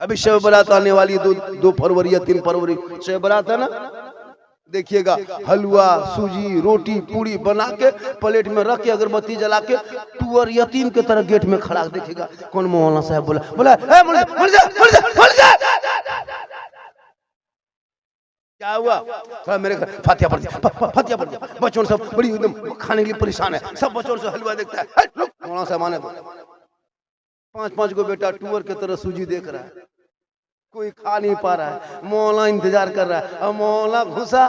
अभी शब बारात आने वाली है, 2 फरवरी या 3 फरवरी शब बारात है ना। देखिएगा हलवा सूजी रोटी पूरी बना के प्लेट में रख के अगरबत्ती जला के टूअर यतीम के तरह गेट में खड़ा देखिएगा। कौन मौलाना साहब बोला बोला क्या हुआ? थोड़ा मेरे घर फातिया पड़ दिया। बच्चों सब बड़ी एकदम खाने के लिए परेशान है, सब बच्चों से हलवा देखता है। मौलाना साहब आने 5-5 को बेटा टूअर के तरह सूजी देख रहा है, कोई खा नहीं पा रहा है, मौला इंतजार कर रहा है। अब मौला घुसा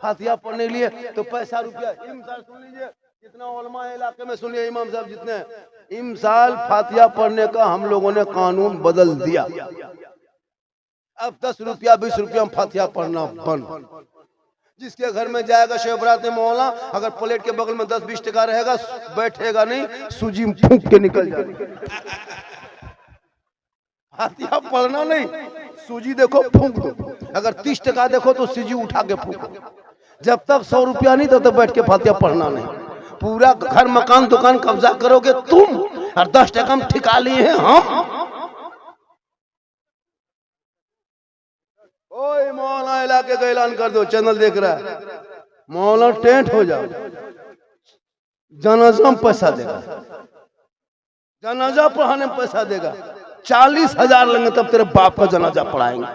फातिया पढ़ने के लिए तो पैसा रुपया इमसाल सुन लीजिए, जितना उलमा इलाके में सुनिए इमाम साहब जितने इमसाल फातिया पढ़ने का हम लोगों ने कानून बदल दिया। अब 10 रुपया 20 रुपया में फातिया पढ़ना बंद। जिसके घर में जाएगा शब बारात में मौला, अगर प्लेट के बगल में 10-20 टका रहेगा बैठेगा नहीं, सूजी में फूंक के निकल जाएगा। फातिया पढ़ना नहीं, सूजी देखो फूंक दो। अगर 30 टका देखो तो सूजी उठा के फूंको। जब तक 100 रुपया नहीं तब तक बैठ के फातिया पढ़ना नहीं। पूरा घर मकान दुकान कब्जा करोगे तुम, और 10 टका में ठिका लिए हैं हम। ओए मौला इलाके का ऐलान कर दो, चैनल देख रहा है, मौला टेंट हो जाओ, जनाजा में पैसा देगा, जनाजा पढ़ाने में पैसा देगा। 40,000 लेंगे तब तेरे बाप का जनाजा पढ़ाएंगे।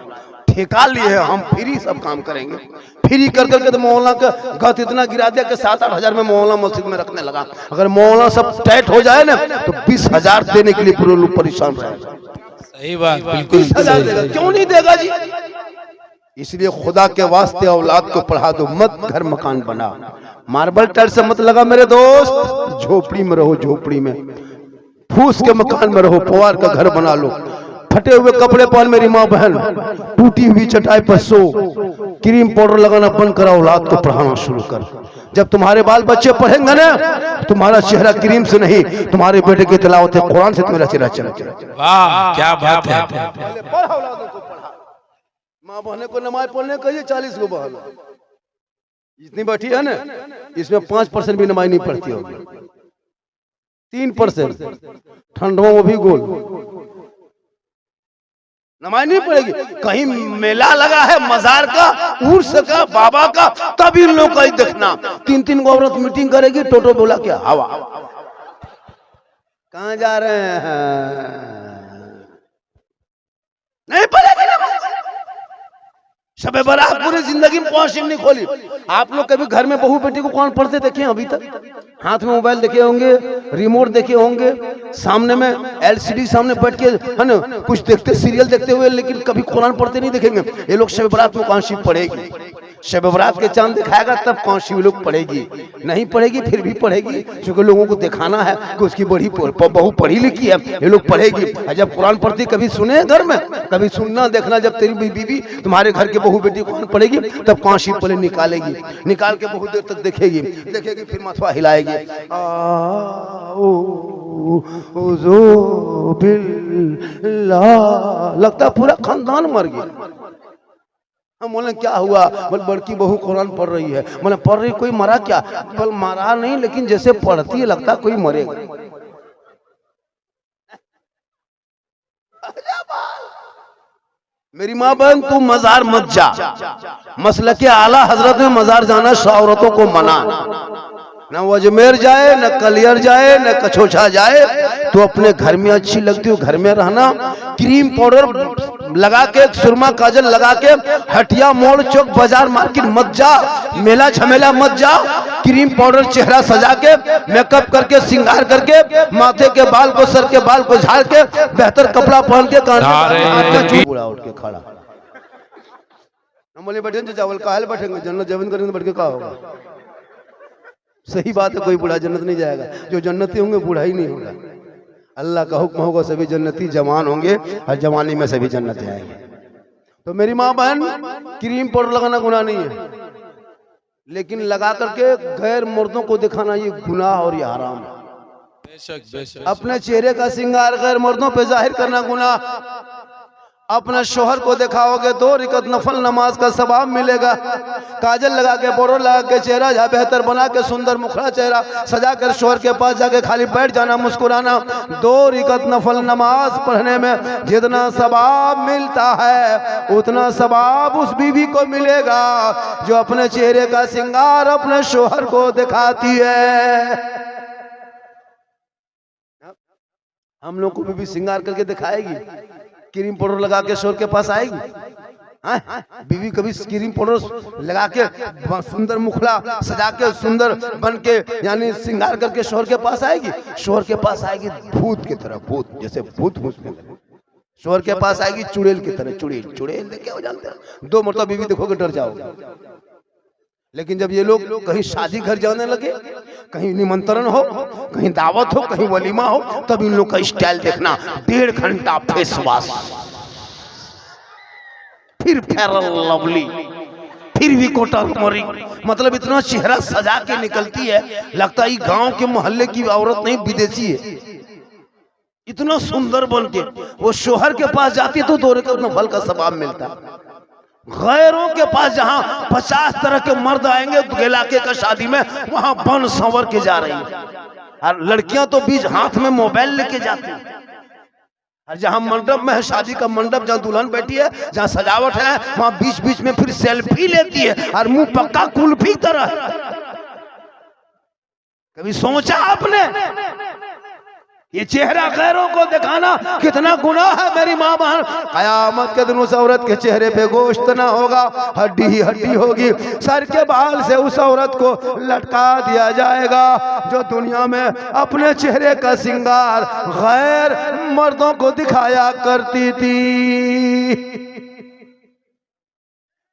ठेका लिए हम, फ्री सब काम करेंगे। फ्री कर करके तो मौला का गत इतना गिरा दिया कि 7-8 हजार में मौला मस्जिद में रखने लगा। अगर मौला सब टाइट हो जाए ना तो 20,000 देने के लिए पूरे लोग परेशान रहे। सही बात, बिल्कुल 20,000 देगा, क्यों नहीं देगा जी? इसलिए खुदा के वास्ते औलाद को पढ़ा दो, मत घर मकान बना। मार्बल टाइल से मत लगा मेरे दोस्त, झोपड़ी में रहो, झोपड़ी में फूस के मकान में रहो, पुआर का घर बना लो। फटे हुए कपड़े पहन मेरी माँ बहन, टूटी हुई चटाई पर सो, क्रीम पाउडर लगाना बंद करा, औलाद को पढ़ाना शुरू कर। जब तुम्हारे बाल बच्चे पढ़ेंगे ना, तुम्हारा चेहरा क्रीम से नहीं, तुम्हारे बेटे की तिलावत कुरान से तुम्हारा चेहरा चमके। वाह क्या बात है। माँ बहने को नमाज पढ़ने कहिए, 40 को बहन जितनी बैठी है ना, इसमें 5% भी नमाज नहीं पढ़ती होगी, 3% ठंडों में भी गोल नमाज नहीं पड़ेगी। कहीं मेला लगा है मजार का, उर्स का, बाबा का, तब इन लोगों का देखना। 3-3 को औरत मीटिंग करेगी, टोटो बोला क्या हवा। कहाँ जा रहे हैं? नहीं पड़ेगी शब बारात। पूरी जिंदगी में 5 नहीं खोली। आप लोग कभी घर में बहू बेटी को कौन पढ़ते देखे अभी तक? हाथ में मोबाइल देखे होंगे, रिमोट देखे होंगे, सामने में LCD सामने बैठ के है ना कुछ देखते, सीरियल देखते हुए, लेकिन कभी कुरान पढ़ते नहीं देखेंगे। ये लोग शब बारात में कौन सी पढ़ेगी? शब बारात के चांद दिखाएगा तब कौन सी लोग पढ़ेगी। नहीं पढ़ेगी फिर भी पढ़ेगी, क्योंकि लोगों को दिखाना है कि उसकी बड़ी बहू पढ़ी लिखी है, ये लोग पढ़ेगी। जब कुरान पढ़ती कभी सुने घर में, कभी सुनना देखना। जब तेरी बीवी तुम्हारे घर के बहू बेटी कुरान पढ़ेगी तब कांशी पहले निकालेगी, निकाल के बहुत देर तक देखेगी, फिर माथा हिलाएगी। लगता पूरा खानदान मर गया। हम बोले क्या हुआ? बोले बड़की बहू कुरान पढ़ रही है। बोले पढ़ रही, कोई मरा क्या? बोले मरा नहीं, लेकिन जैसे पढ़ती है लगता कोई मरेगा। मेरी माँ बहन तू मजार मत जा। मसलक के आला हजरत में मजार जाना औरतों को मना। न वो अजमेर जाए, न कलियर जाए, न कछोछा जाए, तो अपने घर में अच्छी लगती हो घर में रहना। क्रीम पाउडर लगा के, सुरमा काजल लगा के हटिया मोड़ चौक बाजार मार्केट मत जा, मेला झमेला मत जा। क्रीम पाउडर चेहरा सजा के, मेकअप करके, श्रृंगार करके, माथे के बाल को, सर के बाल को झाड़ के, बेहतर कपड़ा पहन के, पूरा उठ के खड़ा। हम बोले बैठे चावल का हाल बैठेंगे, जन्नत जवन करेंगे बैठ के क्या होगा? सही बात है, कोई बूढ़ा जन्नत नहीं जाएगा। जो जन्नती होंगे बूढ़ा ही नहीं होगा। अल्लाह का हुक्म होगा सभी जन्नती जवान होंगे, और जवानी में सभी जन्नत आएंगे। तो मेरी माँ बहन, क्रीम पाउडर लगाना गुनाह नहीं है, लेकिन लगा करके गैर मर्दों को दिखाना ये गुनाह और ये हराम है। बेशक बेशक। अपने चेहरे का श्रृंगार गैर मर्दों पे जाहिर करना गुनाह। अपने शोहर को दिखाओगे 2 रकात नफल नमाज का सवाब मिलेगा। काजल लगा के, बोरो लगा के, चेहरा जा बेहतर बना के, सुंदर मुखड़ा चेहरा सजा कर शोहर के पास जाके खाली बैठ जाना, मुस्कुराना। 2 रकात नफल नमाज पढ़ने में जितना सवाब मिलता है उतना सवाब उस बीवी को मिलेगा जो अपने चेहरे का श्रृंगार अपने शोहर को दिखाती है। हम लोग को भी श्रृंगार करके दिखाएगी, क्रीम पाउडर लगा के शोहर के पास आएगी। बीवी कभी क्रीम पाउडर लगा के सुंदर मुखड़ा सजा के सुंदर बन के यानी श्रृंगार करके शोहर के पास आएगी? शोहर के पास आएगी भूत की तरह, भूत जैसे भूत शोहर के पास आएगी चुड़ैल की तरह। चुड़ैल चुड़ैल देखे हो जानते हैं, 2 मरतबा बीवी देखोगे डर जाओगे। लेकिन जब ये लोग कहीं शादी घर जाने लगे, कहीं निमंत्रण हो, कहीं दावत हो, कहीं वलीमा हो, तब इन लोग का स्टाइल देखना। 1.5 घंटा फेस वॉश, फिर फेयर लवली, फिर भी कोटरमरी, मतलब इतना चेहरा सजा के निकलती है लगता है गांव के मोहल्ले की औरत नहीं विदेशी है। इतना सुंदर बन के वो शोहर के पास जाती है तो 2 रकात नफल का सवाब मिलता है। गैरों के पास जहां 50 तरह के मर्द आएंगे इलाके का शादी में, वहां बन संवर के जा रही है। और लड़कियां तो बीच हाथ में मोबाइल लेके जाती हैं। और जहां मंडप में है, शादी का मंडप, जहां दुल्हन बैठी है, जहां सजावट है, वहां बीच बीच में फिर सेल्फी लेती है और मुंह पक्का कुल्फी तरह। कभी सोचा आपने ये चेहरा गैरों को दिखाना कितना गुनाह है? मेरी माँ बहन, कयामत के दिन उस औरत के चेहरे पे गोश्त ना होगा, हड्डी ही हड्डी होगी। सर के बाल से उस औरत को लटका दिया जाएगा जो दुनिया में अपने चेहरे का श्रृंगार गैर मर्दों को दिखाया करती थी।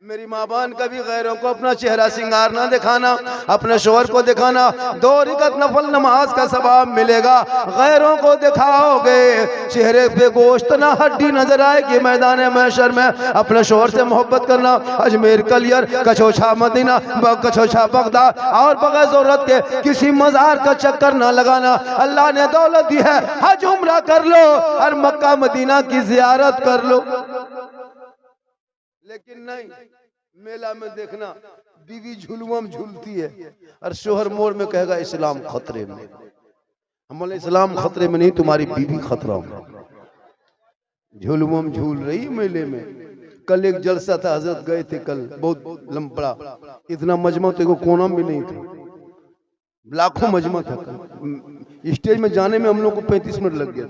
मेरी माँ बहन, कभी गैरों को अपना चेहरा श्रृंगार ना दिखाना, अपने शोहर को दिखाना। 2 रकात नफल नमाज का सवाब मिलेगा। गैरों को दिखाओगे चेहरे पे गोश्त ना हड्डी नजर आएगी। मैदान महशर में अपने शोहर से मोहब्बत करना। अजमेर कलियर कछोछा मदीना कछोछा बगदाद और बगैर जरूरत के किसी मजार का चक्कर ना लगाना। अल्लाह ने दौलत दी है, हज उम्रा कर लो और मक्का मदीना की जियारत कर लो। लेकिन नहीं, मेला में देखना बीवी झुलुआ में झूलती है और शोहर मोड़ में कहेगा इस्लाम खतरे में। हम बोले इस्लाम खतरे में नहीं, तुम्हारी बीवी खतरा में। झुलुआ में झूल रही मेले में। कल एक जलसा था, हजरत गए थे कल, बहुत लंबा, इतना मजमा तो एगो कोना में नहीं था, लाखों मजमा था। कल स्टेज में जाने में हम लोग को 35 मिनट लग गया।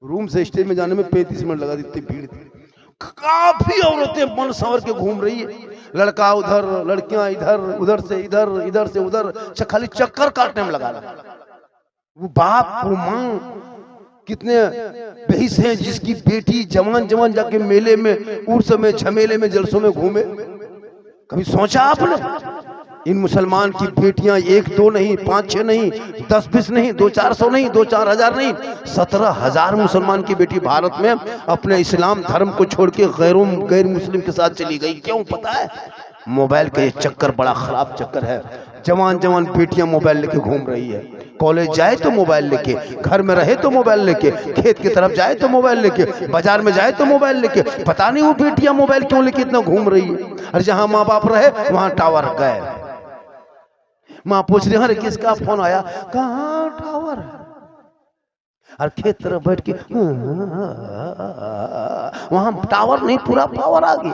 रूम से स्टेज में जाने में 35 मिनट लगा, इतनी भीड़ थी। काफी औरतें मन संवर के घूम रही है, लड़का उधर, लड़कियां इधर, उधर से इधर, इधर से उधर, खाली चक्कर काटने में लगा रहा। वो बाप वो मां कितने बेहिस हैं जिसकी बेटी जवान जवान जाके मेले में, उर्स में, झमेले में, जलसों में घूमे। कभी सोचा आपने? इन मुसलमान की बेटियां 1-2 नहीं, 5-6 नहीं, 10-20 नहीं, 200-400 नहीं, 2-4 हजार नहीं, 17,000 मुसलमान की बेटी भारत में अपने इस्लाम धर्म को छोड़ के गैर मुस्लिम के साथ चली गई। क्यों पता है? मोबाइल का ये चक्कर बड़ा खराब चक्कर है। जवान जवान बेटियां मोबाइल लेके घूम रही है। कॉलेज जाए तो मोबाइल लेके, घर में रहे तो मोबाइल लेके, खेत की तरफ जाए तो मोबाइल लेके, बाजार में जाए तो मोबाइल लेके। पता नहीं वो बेटियां मोबाइल क्यों लेके इतना घूम रही है। और जहां माँ बाप रहे वहां टावर गए। माँ पूछ रही, अरे किसका फोन आया? कहाँ टावर है? और खेत तरफ बैठ के वहां टावर नहीं, पूरा पावर आ गया।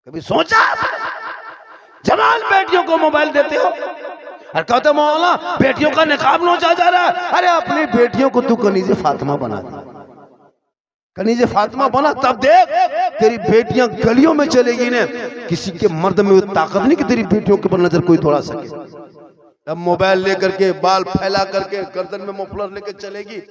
कभी सोचा? जवान बेटियों को मोबाइल देते हो और कहते मौला बेटियों का निकाब नोचा जा रहा है। अरे अपनी बेटियों को तू कनीज़े फातिमा बना दे, कनीज़े फातिमा बना, तब देख तेरी बेटियां गलियों में चलेगी ने। किसी के मर्द में वो ताकत नहीं कि तेरी बेटियों के ऊपर नजर कोई दौड़ा सके। अब मोबाइल लेकर के, बाल फैला करके, गर्दन में मफलर लेकर चलेगी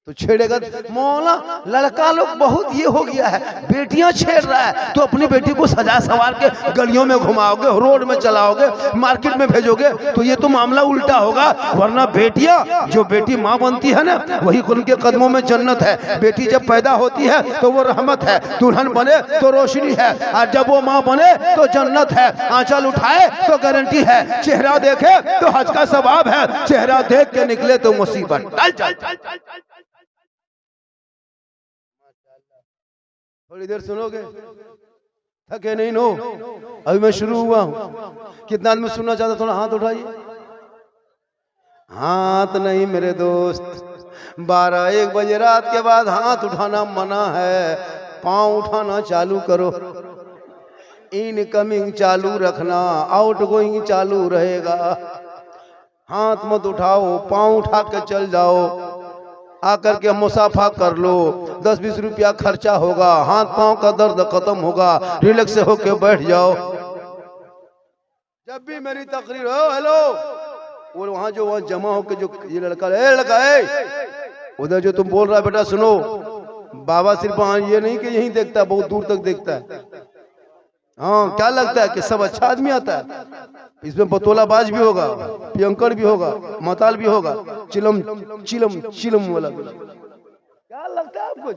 तो छेड़ेगा। मौला लड़का लोग बहुत ये हो गया है, बेटियां छेड़ रहा है तो अपनी बेटी को सजा सवार के गलियों में घुमाओगे, रोड में चलाओगे, मार्केट में भेजोगे तो ये तो मामला उल्टा होगा। वरना बेटियां, जो बेटी माँ बनती है ना, वही उनके कदमों में जन्नत है। बेटी जब पैदा होती है तो वो रहमत है, दुल्हन बने तो रोशनी है, और जब वो माँ बने तो जन्नत है। आंचल उठाए तो गारंटी है, चेहरा देखे तो हज का सवाब है, चेहरा देख के निकले तो मुसीबत टल जाए। थोड़ी देर सुनोगे, थके नहीं नो, अभी मैं शुरू हुआ हूं। कितना आदमी सुनना चाहता, थोड़ा हाथ उठाइए। हाथ नहीं मेरे दोस्त, 12-1 बजे रात के बाद हाथ उठाना मना है। पांव उठाना चालू करो। इनकमिंग चालू रखना, आउटगोइंग चालू रहेगा। हाथ मत उठाओ, पांव उठा के चल जाओ, आकर के मुसाफा कर लो। 10-20 रुपया खर्चा होगा, हाथ पांव का दर्द खत्म होगा, रिलैक्स होके बैठ जाओ। जब भी मेरी तकरीर हो, हेलो, और वहां जो वहां जमा होके जो ये लड़का है, उधर जो तुम बोल रहा है, बेटा सुनो, बाबा सिर्फ ये नहीं कि यहीं देखता है, बहुत दूर तक देखता है। हाँ, क्या लगता है कि सब अच्छा आदमी आता है? इसमें बतौलाबाज भी होगा, पियंकड़ भी होगा, मताल भी होगा, चिलम चिलम चिलम वाला भी। क्या लगता है आपको?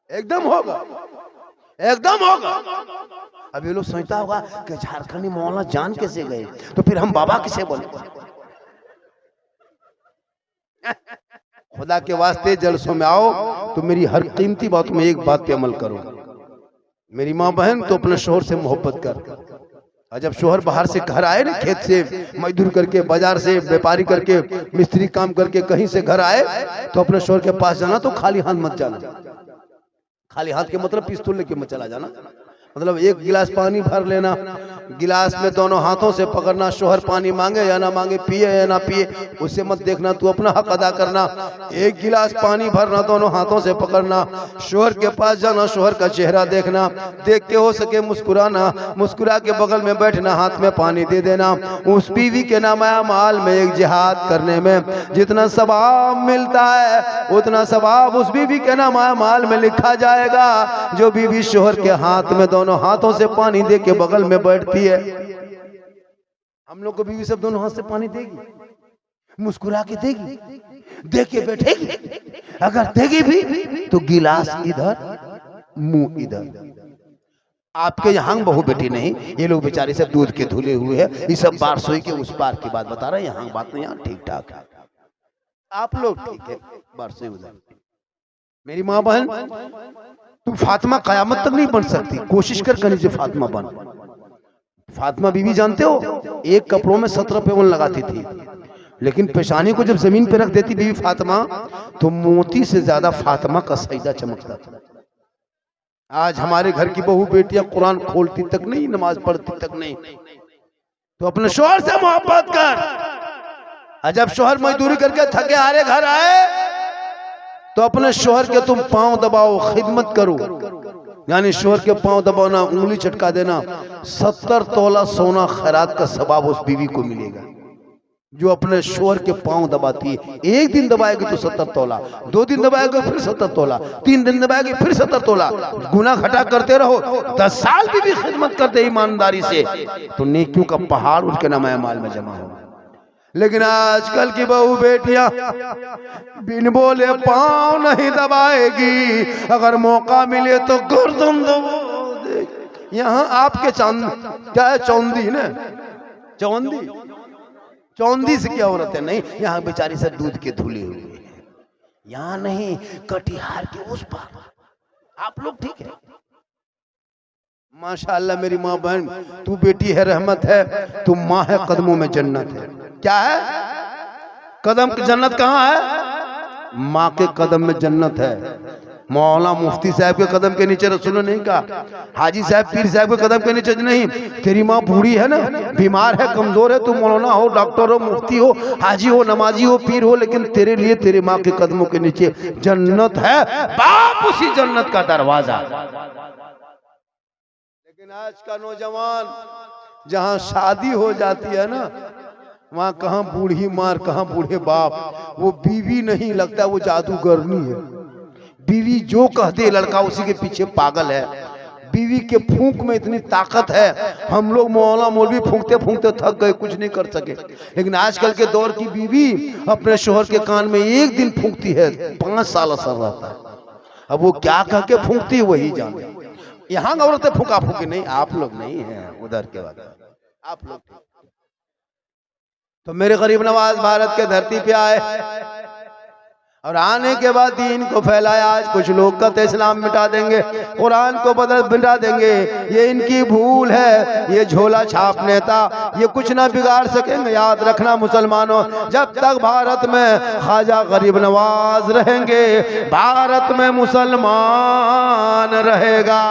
एकदम होगा, एकदम होगा। अब ये लोग सोचता होगा कि झारखंडी मौलाना जान कैसे गए, तो फिर हम बाबा किसे बोले? खुदा के वास्ते जलसों में आओ तो मेरी हर कीमती बात में एक बात पे अमल करो। मेरी माँ बहन, तो अपने शोहर से मोहब्बत कर। और जब शोहर बाहर से घर आए ना, खेत से मजदूर करके, बाजार से व्यापारी करके, मिस्त्री काम करके कहीं से घर आए, तो अपने शोहर के पास जाना, तो खाली हाथ मत जाना। खाली हाथ के मतलब पिस्तौल लेके मत चला जाना। मतलब एक गिलास पानी भर लेना, गिलास में दोनों हाथों से पकड़ना, शोहर पानी मांगे या ना मांगे, पिए या ना पिए, उससे मत देखना, तू अपना हक अदा करना। एक गिलास पानी भरना, दोनों हाथों से पकड़ना, शोहर के पास जाना, शोहर का चेहरा देखना, देख के हो सके मुस्कुराना, मुस्कुरा के बगल में बैठना, हाथ में पानी दे देना। उस बीवी के नामाया माल में एक जिहाद करने में जितना सवाब मिलता है, उतना सवाब उस बीवी के नामाया माल में लिखा जाएगा, जो बीवी शोहर के हाथ में दोनों हाथों से पानी दे के बगल में बैठती है। हम लोग को बीवी सब दोनों हाथ से पानी देगी, मुस्कुरा के देगी, दे के बैठेगी। अगर देगी भी तो गिलास इधर, मुंह इधर। आपके यहाँ बहू बेटी नहीं, ये लोग बेचारे सब दूध के धुले हुए हैं। ये सब बार सोई के उस पार की बात बता रहे हैं, यहाँ बात नहीं, यहाँ ठीक ठाक है। आप लोग ठीक है, बार सोई उधर। मेरी माँ बहन, तू फातिमा कयामत तक नहीं बन सकती, कोशिश कर कहीं से फातिमा बन। फातिमा बीवी जानते हो, एक कपड़ों में 17 पेवन लगाती थी, लेकिन पेशानी को जब जमीन पे रख देती बीवी फातिमा, तो मोती से ज्यादा फातिमा का सजदा चमकता था। आज हमारे घर की बहू बेटियां कुरान खोलती तक नहीं, नमाज पढ़ती तक नहीं। तो अपने शोहर से मोहब्बत कर। जब शोहर मजदूरी करके थके हारे घर आए, तो अपने शोहर के तुम पांव दबाओ, खिदमत करो। यानी शोहर के पांव दबाना, उंगली चटका देना, 70 तोला सोना खैरात का सवाब उस बीवी को मिलेगा जो अपने शोहर के पांव दबाती है। एक दिन दबाएगी तो 70 तोला, 2 दिन दबाएगी फिर 70 तोला, 3 दिन दबाएगी फिर 70 तोला। गुना घटा करते रहो, 10 साल भी खिदमत करते ईमानदारी से, तो नेकियों का पहाड़ उसके नामाए माल में जमा होगा। लेकिन आजकल की बहू बेटियां बिन बोले पांव नहीं दबाएगी, अगर मौका मिले तो गर्दन दबा दे। यहाँ आपके चांद क्या है, चौंदी ना, चौंदी, चौंदी से क्या औरत है? नहीं, यहाँ बेचारी से दूध के धुले हुए हैं। यहाँ नहीं, कटिहार के उस पार। आप लोग ठीक है, माशाअल्लाह। मेरी माँ बहन, तू बेटी है, रहमत है, तू माँ है, कदमों में जन्नत है। क्या है? कदम की जन्नत कहाँ है? माँ के कदम में जन्नत है। मौलाना मुफ्ती साहब के कदम के नीचे रसूल ने नहीं कहा, हाजी साहब पीर साहब के कदम के नीचे नहीं। तेरी माँ बूढ़ी है ना, बीमार है, कमजोर है, तू मौलाना हो, डॉक्टर हो, मुफ्ती हो, हाजी हो, नमाजी हो, पीर हो, लेकिन तेरे लिए तेरी माँ के कदमों के नीचे जन्नत है, बाप उसी जन्नत का दरवाजा। लेकिन आज का नौजवान, जहाँ शादी हो जाती है ना, वहाँ कहाँ बूढ़ी मार, कहाँ बूढ़े बाप। वो बीवी नहीं लगता, वो जादूगरनी है। बीवी जो कह दे लड़का उसी के पीछे पागल है। बीवी के फूंक में इतनी ताकत है, हम लोग मौला मौलवी फूंकते फूंकते थक गए, कुछ नहीं कर सके। लेकिन आजकल के दौर की बीवी अपने शोहर के कान में एक दिन फूंकती है, 5 साल असर रहता है। अब वो क्या कह के फूंकती है वही जाने। यहाँ औरतें फूका फूकी नहीं, आप लोग नहीं है उधर के बाद, आप लोग। तो मेरे गरीब नवाज भारत के धरती पे आए, और आने के बाद दीन को फैलाया। आज कुछ लोग कहते इस्लाम मिटा देंगे, कुरान को मिटा देंगे, ये इनकी भूल है, ये झोला छाप नेता ये कुछ ना बिगाड़ सकेंगे। याद रखना मुसलमानों, जब तक भारत में ख्वाजा गरीब नवाज रहेंगे, भारत में मुसलमान रहेगा।